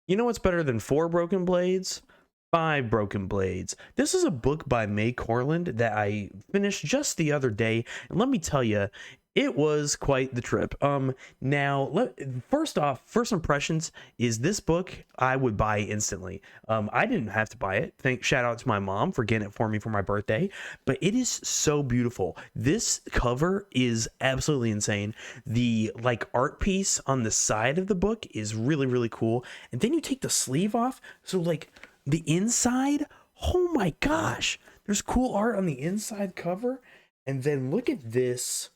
You know what's better than 4 broken blades? 5 broken blades. This is a book by Mai Corland that I finished just the other day, and let me tell you, it was quite the trip. Now, first off, first impressions is this book I would buy instantly. I didn't have to buy it. Shout out to my mom for getting it for me for my birthday, but it is so beautiful. This cover is absolutely insane. The like art piece on the side of the book is really really cool, and then you take the sleeve off, so like the inside, oh my gosh, there's cool art on the inside cover. And then look at this.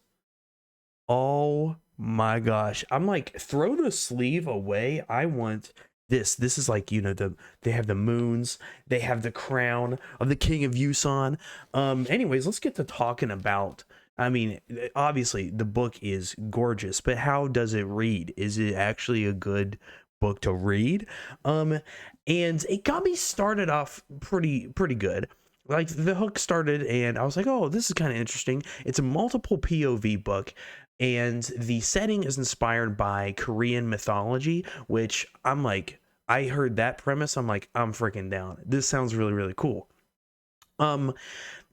Oh my gosh, I'm like, throw the sleeve away. I want this is like, they have the moons, they have the crown of the king of Yusan. Anyways, let's get to talking about, I mean, obviously the book is gorgeous, but how does it read? Is it actually a good book to read? And it got me started off pretty good. Like the hook started and I was like, oh, this is kind of interesting. It's a multiple POV book, and the setting is inspired by Korean mythology, which I'm like, I heard that premise, I'm like, I'm freaking down. This sounds really really cool. um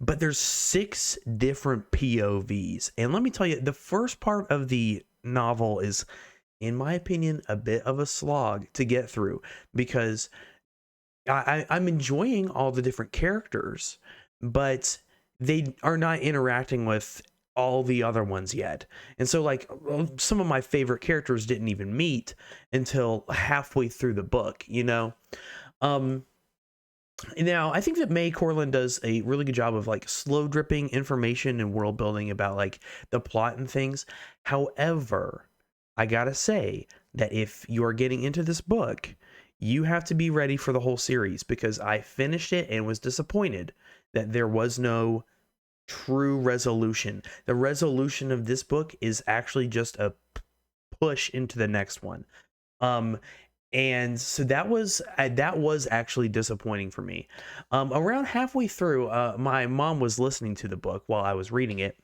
but there's 6 different POVs, and let me tell you, the first part of the novel is, in my opinion, a bit of a slog to get through, because I'm enjoying all the different characters, but they are not interacting with all the other ones yet. And so, like, some of my favorite characters didn't even meet until halfway through the book, you know? Um, Now, I think that May Corland does a really good job of like slow dripping information and world building about like the plot and things. However, I gotta say that if you are getting into this book, you have to be ready for the whole series, because I finished it and was disappointed that there was no true resolution. The resolution of this book is actually just a push into the next one. Um, and so that was actually disappointing for me. Around halfway through, my mom was listening to the book while I was reading it,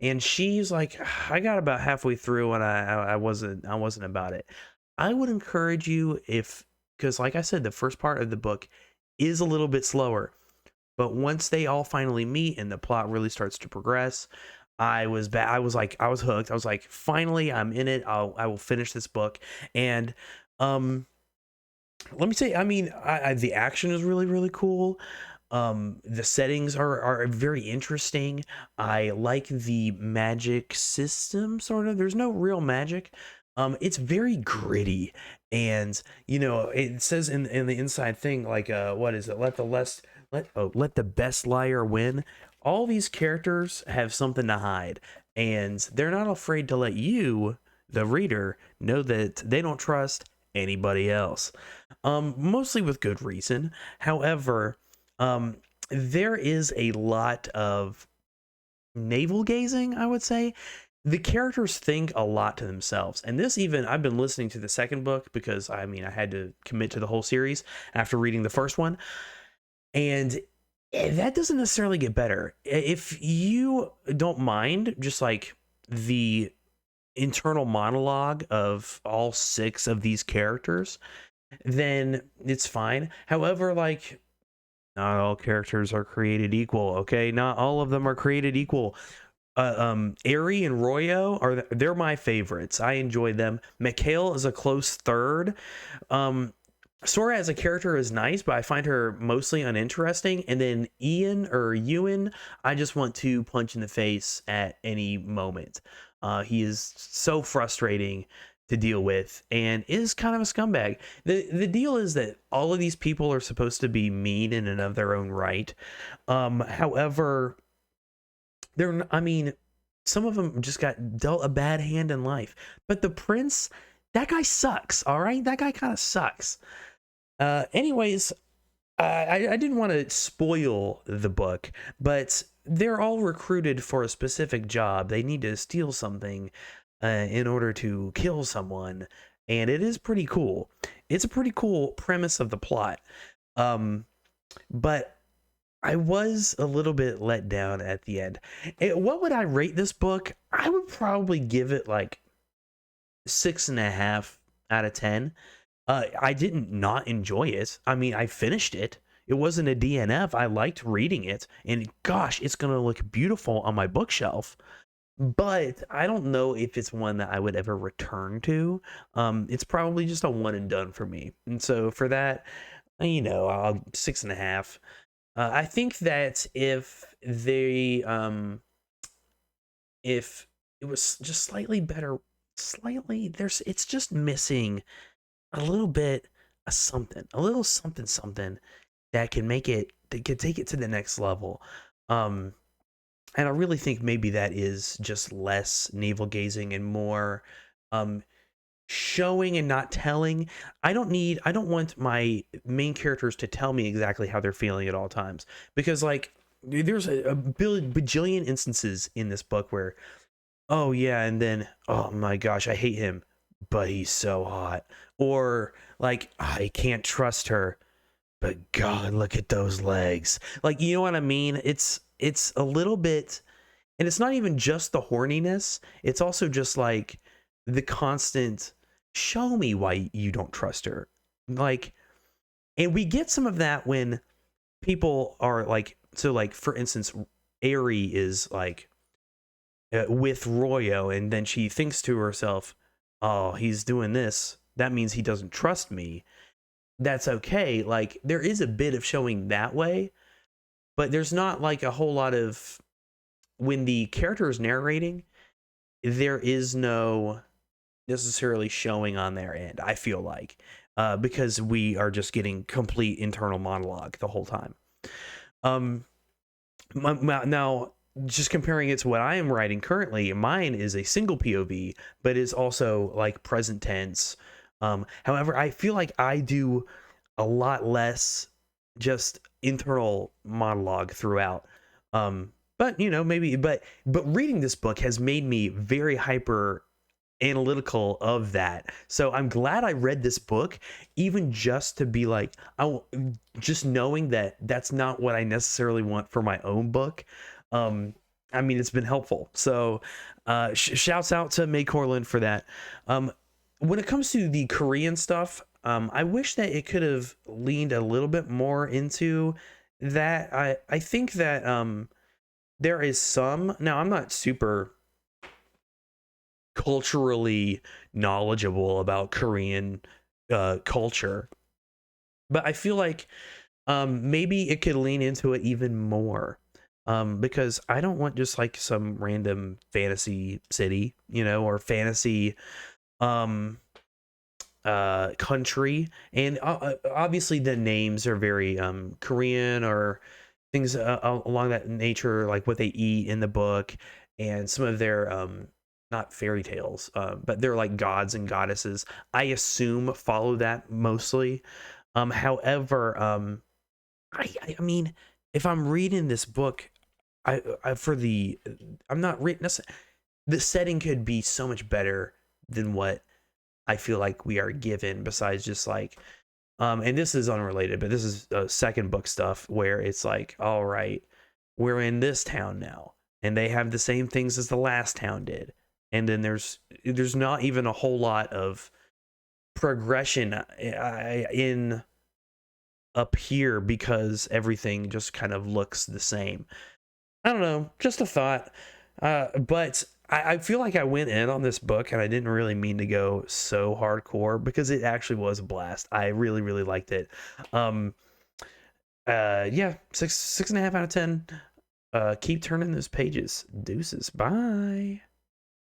and she's like, I got about halfway through and I wasn't about it. I would encourage you, if, because like I said, the first part of the book is a little bit slower, but once they all finally meet and the plot really starts to progress, I was like, I was hooked. I was like, finally, I'm in it. I will finish this book. And um, let me say, I mean, the action is really really cool. The settings are very interesting. I like the magic system, sort of. There's no real magic. It's very gritty, and it says in the inside thing, like, what is it? Let the best liar win. All these characters have something to hide, and they're not afraid to let you, the reader, know that they don't trust anybody else. Mostly with good reason. However, there is a lot of navel gazing, I would say. The characters think a lot to themselves. And this, even, I've been listening to the second book because, I mean, I had to commit to the whole series after reading the first one. And that doesn't necessarily get better. If you don't mind just like the internal monologue of all 6 of these characters, then it's fine. However, like, not all characters are created equal, okay? Not all of them are created equal. Eri and Royo they're my favorites. I enjoy them. Mikhail is a close third. Sora as a character is nice, but I find her mostly uninteresting. And then Ewan, I just want to punch in the face at any moment. He is so frustrating to deal with and is kind of a scumbag. The deal is that all of these people are supposed to be mean in and of their own right. However, I mean, some of them just got dealt a bad hand in life. But the prince, that guy sucks, all right? That guy kind of sucks. Anyways, I didn't want to spoil the book, but they're all recruited for a specific job. They need to steal something in order to kill someone, and it is pretty cool. It's a pretty cool premise of the plot. But I was a little bit let down at the end. What would I rate this book? I would probably give it like 6.5 out of 10. I didn't not enjoy it. I mean, I finished it. It wasn't a DNF. I liked reading it, and gosh, it's gonna look beautiful on my bookshelf. But I don't know if it's one that I would ever return to. It's probably just a one and done for me. And so for that, I'll 6.5. I think that if it was just slightly better, it's just missing a little bit of something, a little something, something that can take it to the next level. Um, and I really think maybe that is just less navel gazing and more um, showing and not telling. I don't want my main characters to tell me exactly how they're feeling at all times, because like there's a bajillion instances in this book where, oh yeah, and then, oh my gosh, I hate him, but he's so hot. Or like, I can't trust her, but God, look at those legs. Like, you know what I mean? It's a little bit, and it's not even just the horniness. It's also just like the constant show me why you don't trust her. Like, and we get some of that when people are like, so like for instance, Aerie is like with Royo, and then she thinks to herself, oh, he's doing this, that means he doesn't trust me. That's okay. Like, there is a bit of showing that way, but there's not like a whole lot of, when the character is narrating, there is no necessarily showing on their end, I feel like, because we are just getting complete internal monologue the whole time. Now, just comparing it to what I am writing currently, mine is a single POV, but is also like present tense. However, I feel like I do a lot less just internal monologue throughout. But maybe, but reading this book has made me very hyper analytical of that. So I'm glad I read this book, even just to be like, just knowing that that's not what I necessarily want for my own book. I mean, it's been helpful. So shouts out to Mai Corland for that. When it comes to the Korean stuff, I wish that it could have leaned a little bit more into that. I think that there is some, now I'm not super culturally knowledgeable about Korean culture, but I feel like maybe it could lean into it even more, because I don't want just like some random fantasy city, or fantasy country, and obviously the names are very Korean, or things along that nature, like what they eat in the book, and some of their not fairy tales, but they're like gods and goddesses, I assume, follow that mostly. However, I mean, if I'm reading this book, I'm not reading, the setting could be so much better than what I feel like we are given, besides just like, and this is unrelated, but this is second book stuff where it's like, all right, we're in this town now, and they have the same things as the last town did, and then there's not even a whole lot of progression in up here, because everything just kind of looks the same. I don't know, just a thought. But I feel like I went in on this book and I didn't really mean to go so hardcore, because it actually was a blast. I really, really liked it. Yeah, 6.5 out of 10. Keep turning those pages. Deuces. Bye.